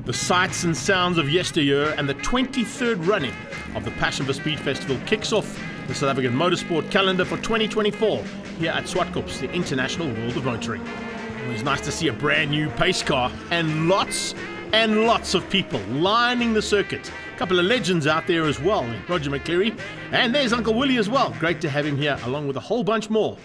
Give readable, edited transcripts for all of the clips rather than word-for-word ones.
The sights and sounds of yesteryear and the 23rd running of the Passion for Speed Festival kicks off the South African motorsport calendar for 2024 here at Swartkops, the International World of Motoring. Always nice to see a brand new pace car and lots of people lining the circuit. A couple of legends out there as well, Roger McCleary, and there's Uncle Willie as well. Great to have him here along with a whole bunch more.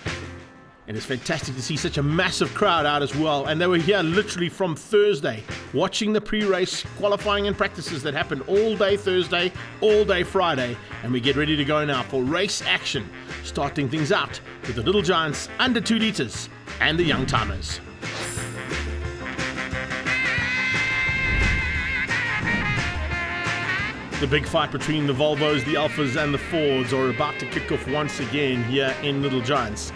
It is fantastic to see such a massive crowd out as well, and they were here literally from Thursday watching the pre-race qualifying and practices that happened all day Thursday, all day Friday, and we get ready to go now for race action, starting things out with the Little Giants under 2 litres and the Young Timers. The big fight between the Volvos, the Alphas and the Fords are about to kick off once again here in Little Giants.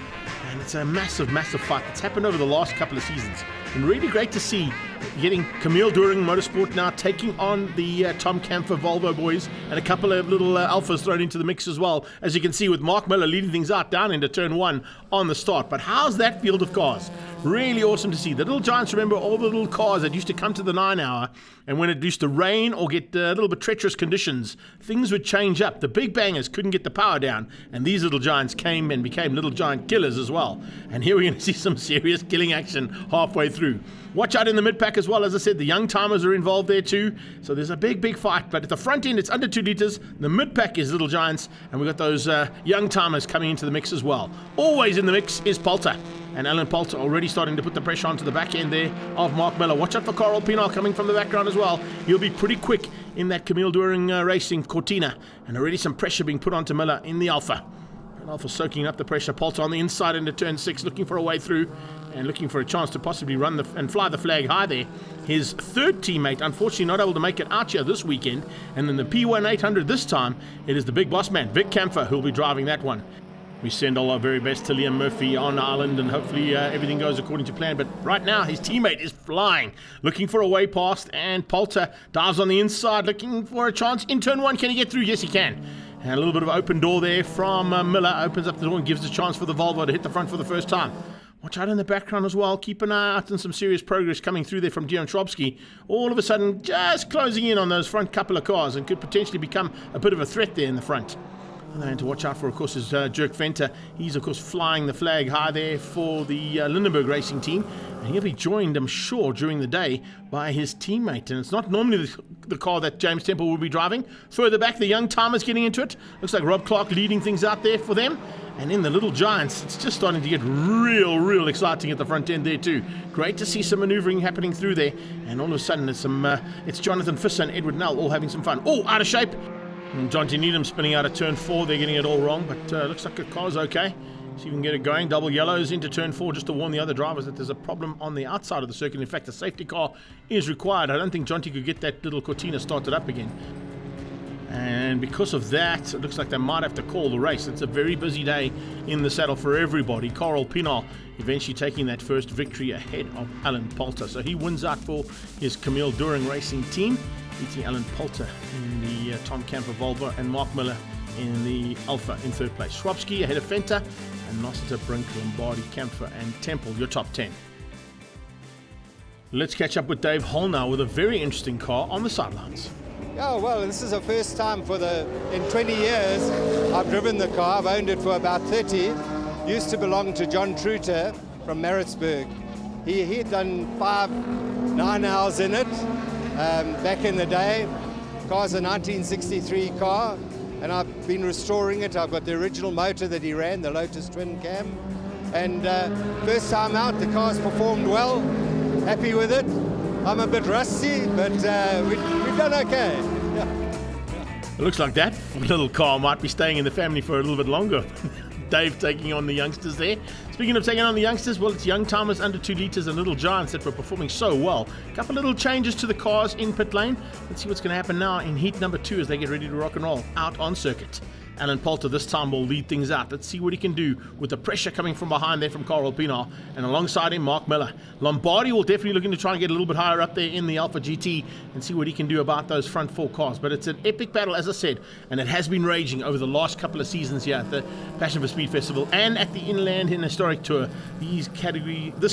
And it's a massive fight that's happened over the last couple of seasons. And really great to see getting Camille Doering Motorsport now taking on the Tom Camphor Volvo boys and a couple of little Alphas thrown into the mix as well. As you can see with Mark Miller leading things out down into turn 1 on the start. But how's that field of cars? Really awesome to see. The Little Giants, remember all the little cars that used to come to the 9 hour, and when it used to rain or get a little bit treacherous conditions, things would change up. The big bangers couldn't get the power down, and these Little Giants came and became Little Giant killers as well. And here we're going to see some serious killing action halfway through. Watch out in the mid-pack as well. As I said, the Young Timers are involved there too. So there's a big fight. But at the front end, it's under 2 litres. The mid-pack is Little Giants. And we've got those Young Timers coming into the mix as well. Always in the mix is Poulter. And Alan Poulter already starting to put the pressure onto the back end there of Mark Miller. Watch out for Carl Pinal coming from the background as well. He'll be pretty quick in that Camille Doering Racing Cortina. And already some pressure being put onto Miller in the Alpha. And Alpha soaking up the pressure. Poulter on the inside into turn 6, looking for a way through and looking for a chance to possibly run and fly the flag high there. His third teammate, unfortunately not able to make it out here this weekend. And in the P1 800 this time, it is the big boss man, Vic Camphor, who'll be driving that one. We send all our very best to Liam Murphy on Ireland, and hopefully everything goes according to plan. But right now, his teammate is flying, looking for a way past, and Poulter dives on the inside, looking for a chance in turn 1. Can he get through? Yes, he can. And a little bit of open door there from Miller. Opens up the door and gives a chance for the Volvo to hit the front for the first time. Watch out in the background as well. Keep an eye out, and some serious progress coming through there from Dion Schrobsky. All of a sudden, just closing in on those front couple of cars and could potentially become a bit of a threat there in the front. And then to watch out for, of course, is Jerk Venter. He's, of course, flying the flag high there for the Lindenberg Racing Team. And he'll be joined, I'm sure, during the day by his teammate. And it's not normally the car that James Temple will be driving. Further back, the Young Timers getting into it. Looks like Rob Clark leading things out there for them. And in the Little Giants, it's just starting to get real exciting at the front end there too. Great to see some manoeuvring happening through there. And all of a sudden, it's Jonathan Fisser and Edward Nell all having some fun. Oh, out of shape. And John T. Needham spinning out of turn 4. They're getting it all wrong, but looks like the car's okay. See if we can get it going. Double yellows into turn 4 just to warn the other drivers that there's a problem on the outside of the circuit. In fact, a safety car is required. I don't think John T. could get that little Cortina started up again. And because of that, it looks like they might have to call the race. It's a very busy day in the saddle for everybody. Carl Pinal eventually taking that first victory ahead of Alan Poulter. So he wins out for his Camille Doering Racing Team, beating Alan Poulter in the Tom Camphor Volvo and Mark Miller in the Alpha in third place. Schrobsky ahead of Venter and Nossiter, Brink, Lombardi, Camphor and Temple, your top 10. Let's catch up with Dave Hull now with a very interesting car on the sidelines. Yeah, well, this is the first time in 20 years I've driven the car. I've owned it for about 30. Used to belong to John Truter from Maritzburg. He had done 9 hours in it back in the day. The car's a 1963 car, and I've been restoring it. I've got the original motor that he ran, the Lotus Twin Cam. And first time out, the car's performed well. Happy with it. I'm a bit rusty, but we've done okay. Yeah. It looks like that little car might be staying in the family for a little bit longer. Dave taking on the youngsters there. Speaking of taking on the youngsters, well, it's Young Timers under 2 litres and Little Giants that were performing so well. A couple little changes to the cars in pit lane. Let's see what's going to happen now in heat number 2 as they get ready to rock and roll out on circuit. Alan Poulter this time will lead things out. Let's see what he can do with the pressure coming from behind there from Carl Pienaar, and alongside him Mark Miller. Lombardi will definitely looking to try and get a little bit higher up there in the Alpha GT and see what he can do about those front 4 cars. But it's an epic battle, as I said, and it has been raging over the last couple of seasons here at the Passion for Speed Festival and at the Inland and Historic Tour. This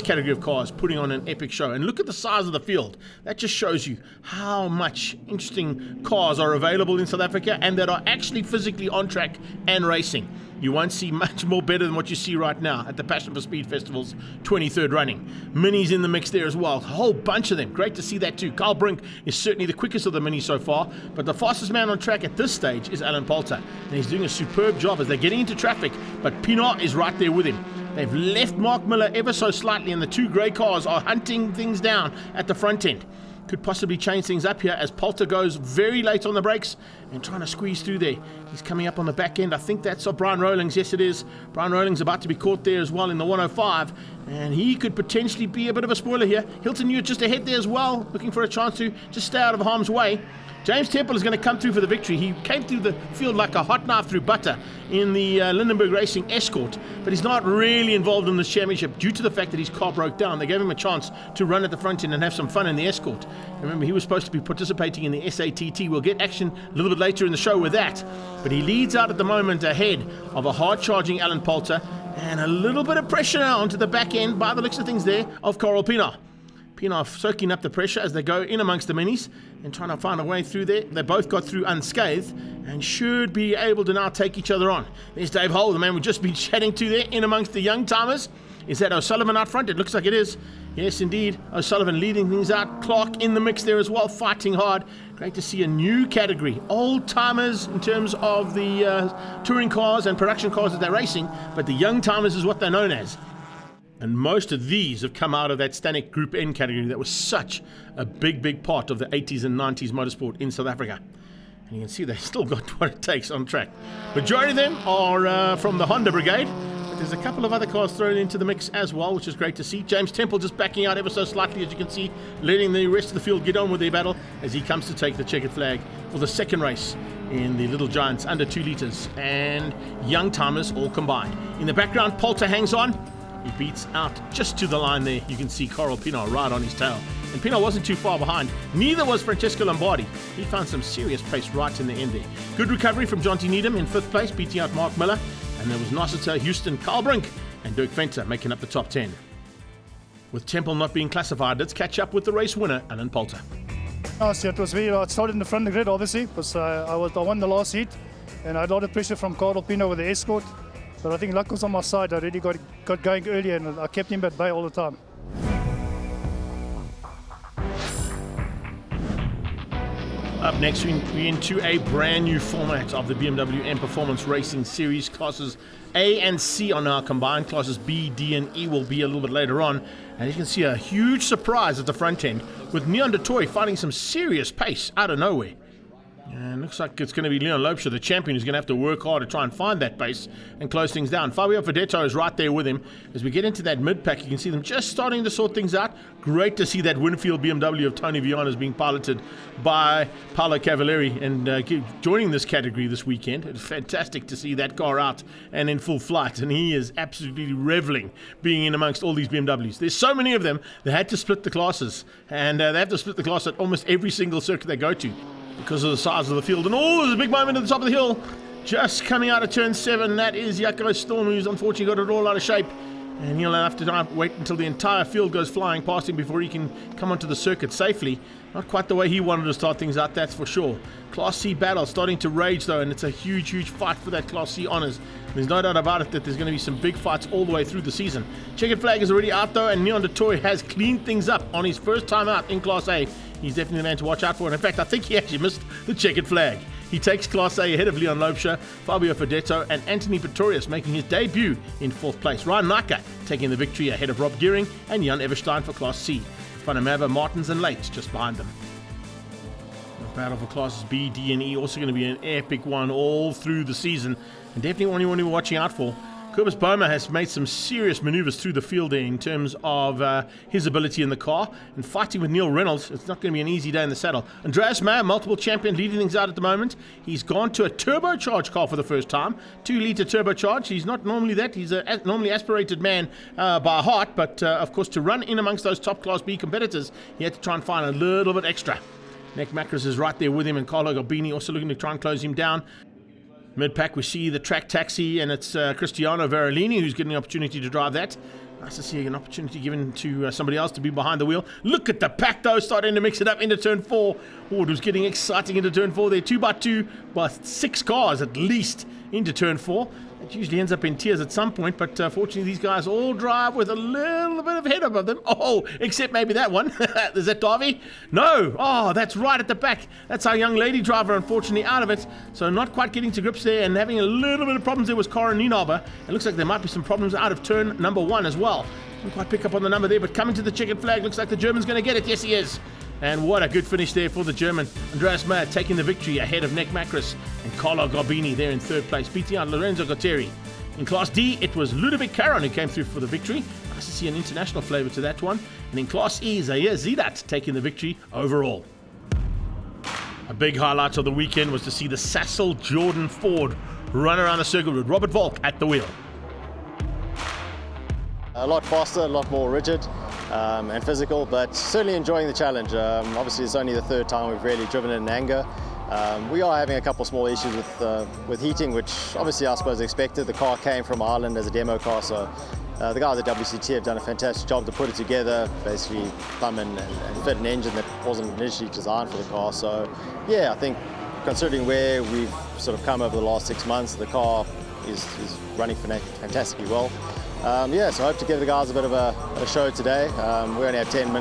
category of cars putting on an epic show. And look at the size of the field. That just shows you how much interesting cars are available in South Africa and that are actually physically on track and racing. You won't see much more better than what you see right now at the Passion for Speed Festival's 23rd running. Minis in the mix there as well. A whole bunch of them. Great to see that too. Carl Brink is certainly the quickest of the minis so far, but the fastest man on track at this stage is Alan Poulter. And he's doing a superb job as they're getting into traffic, but Pienaar is right there with him. They've left Mark Miller ever so slightly, and the 2 grey cars are hunting things down at the front end. Could possibly change things up here as Poulter goes very late on the brakes and trying to squeeze through there. He's coming up on the back end. I think that's Brian Rowlings. Yes, it is. Brian Rowlings about to be caught there as well in the 105, and he could potentially be a bit of a spoiler here. Hilton Hewitt just ahead there as well, looking for a chance to just stay out of harm's way. James Temple is going to come through for the victory. He came through the field like a hot knife through butter in the Lindenberg Racing Escort, but he's not really involved in this championship due to the fact that his car broke down. They gave him a chance to run at the front end and have some fun in the Escort. Remember, he was supposed to be participating in the SATT. We'll get action a little bit later in the show with that, but he leads out at the moment ahead of a hard-charging Alan Poulter and a little bit of pressure now onto the back end by the looks of things there of Carl Pienaar. Pienaar soaking up the pressure as they go in amongst the minis and trying to find a way through there. They both got through unscathed and should be able to now take each other on. There's Dave Hull, the man we've just been chatting to there in amongst the young timers. Is that O'Sullivan out front? It looks like it is. Yes, indeed. O'Sullivan leading things out. Clark in the mix there as well, fighting hard. Great to see a new category. Old timers in terms of the touring cars and production cars that they're racing, but the young timers is what they're known as. And most of these have come out of that Stanek Group N category that was such a big part of the 80s and 90s motorsport in South Africa. And you can see they've still got what it takes on track. Majority of them are from the Honda Brigade, but there's a couple of other cars thrown into the mix as well, which is great to see. James Temple just backing out ever so slightly, as you can see, letting the rest of the field get on with their battle as he comes to take the checkered flag for the second race in the Little Giants under 2 litres and young timers all combined. In the background, Poulter hangs on. He beats out just to the line there. You can see Carl Pienaar right on his tail. And Pienaar wasn't too far behind. Neither was Francesco Lombardi. He found some serious pace right in the end there. Good recovery from Jonty Needham in 5th place, beating out Mark Miller. And there was Nossiter, Houston, Carl Brink, and Dirk Venter making up the top 10. With Temple not being classified, let's catch up with the race winner, Alan Poulter. Last year it was it started in the front of the grid, obviously, because I won the last heat, and I had a lot of pressure from Carl Pienaar with the Escort. But I think luck was on my side. I really got going earlier, and I kept him at bay all the time. Up next, we're into a brand new format of the BMW M Performance Racing Series. Classes A and C are now combined. Classes B, D, and E will be a little bit later on. And you can see a huge surprise at the front end with Neon de Toy finding some serious pace out of nowhere. And looks like it's going to be Leon Loubser, the champion, who's going to have to work hard to try and find that pace and close things down. Fabio Fedetto is right there with him. As we get into that mid-pack, you can see them just starting to sort things out. Great to see that Winfield BMW of Tony Vianas being piloted by Paolo Cavalieri and joining this category this weekend. It's fantastic to see that car out and in full flight, and he is absolutely reveling being in amongst all these BMWs. There's so many of them, they had to split the classes, and they have to split the class at almost every single circuit they go to, because of the size of the field. And there's a big moment at the top of the hill. Just coming out of turn 7, that is Jaco Storm, who's unfortunately got it all out of shape. And he'll have to wait until the entire field goes flying past him before he can come onto the circuit safely. Not quite the way he wanted to start things out, that's for sure. Class C battle starting to rage though, and it's a huge fight for that Class C honours. There's no doubt about it that there's going to be some big fights all the way through the season. Checkered flag is already out though, and Neon de Toy has cleaned things up on his first time out in Class A. He's definitely the man to watch out for, and in fact I think he actually missed the checkered flag. He takes Class A ahead of Leon Loubser, Fabio Fedetto, and Anthony Pretorius making his debut in 4th place. Ryan Naka taking the victory ahead of Rob Gearing and Jan Everstein for Class C. Panamava, Martins and Lates just behind them. The battle for Classes B, D and E also going to be an epic one all through the season, and definitely one you want to be watching out for. Cobus Boma has made some serious maneuvers through the field there in terms of his ability in the car, and fighting with Neil Reynolds. It's not going to be an easy day in the saddle. Andreas Mayer, multiple champion, leading things out at the moment. He's gone to a turbocharged car for the first time, 2-litre turbocharged. He's not normally that. He's a normally aspirated man by heart, but of course to run in amongst those top class B competitors, he had to try and find a little bit extra. Nick Macris is right there with him, and Carlo Garbini also looking to try and close him down. Mid-pack, we see the track taxi, and it's Cristiano Verolini who's getting the opportunity to drive that. Nice to see an opportunity given to somebody else to be behind the wheel. Look at the pack, though, starting to mix it up into turn 4. Oh, it was getting exciting into turn 4 there. 2x2, but 6 cars at least into turn 4. It usually ends up in tears at some point, but fortunately these guys all drive with a little bit of head above them. Oh, except maybe that one. Is that Davy? No. Oh, that's right at the back. That's our young lady driver, unfortunately, out of it. So not quite getting to grips there and having a little bit of problems there was Cara Nienaber. It looks like there might be some problems out of turn number 1 as well. Didn't quite pick up on the number there, but coming to the checkered flag. Looks like the German's going to get it. Yes, he is. And what a good finish there for the German. Andreas Mayer taking the victory ahead of Nick Macris and Carlo Garbini there in 3rd place, beating out Lorenzo Gatteri. In Class D, it was Ludovic Caron who came through for the victory. Nice to see an international flavour to that one. And in Class E, Zaire Zidat taking the victory overall. A big highlight of the weekend was to see the Sassel Jordan Ford run around the circuit with Robert Volk at the wheel. A lot faster, a lot more rigid and physical, but certainly enjoying the challenge. Obviously it's only the 3rd time we've really driven it in anger. We are having a couple small issues with heating, which obviously I suppose expected. The car came from Ireland as a demo car, so the guys at WCT have done a fantastic job to put it together, basically plumb and fit an engine that wasn't initially designed for the car. So yeah, I think considering where we've sort of come over the last 6 months, the car is running fantastically well. Yeah, so I hope to give the guys a bit of a show today. We only have 10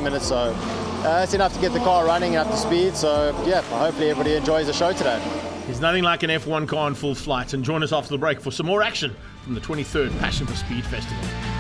minutes, so it's enough to get the car running and up to speed. So yeah, hopefully everybody enjoys the show today. There's nothing like an F1 car in full flight, and join us after the break for some more action from the 23rd Passion for Speed Festival.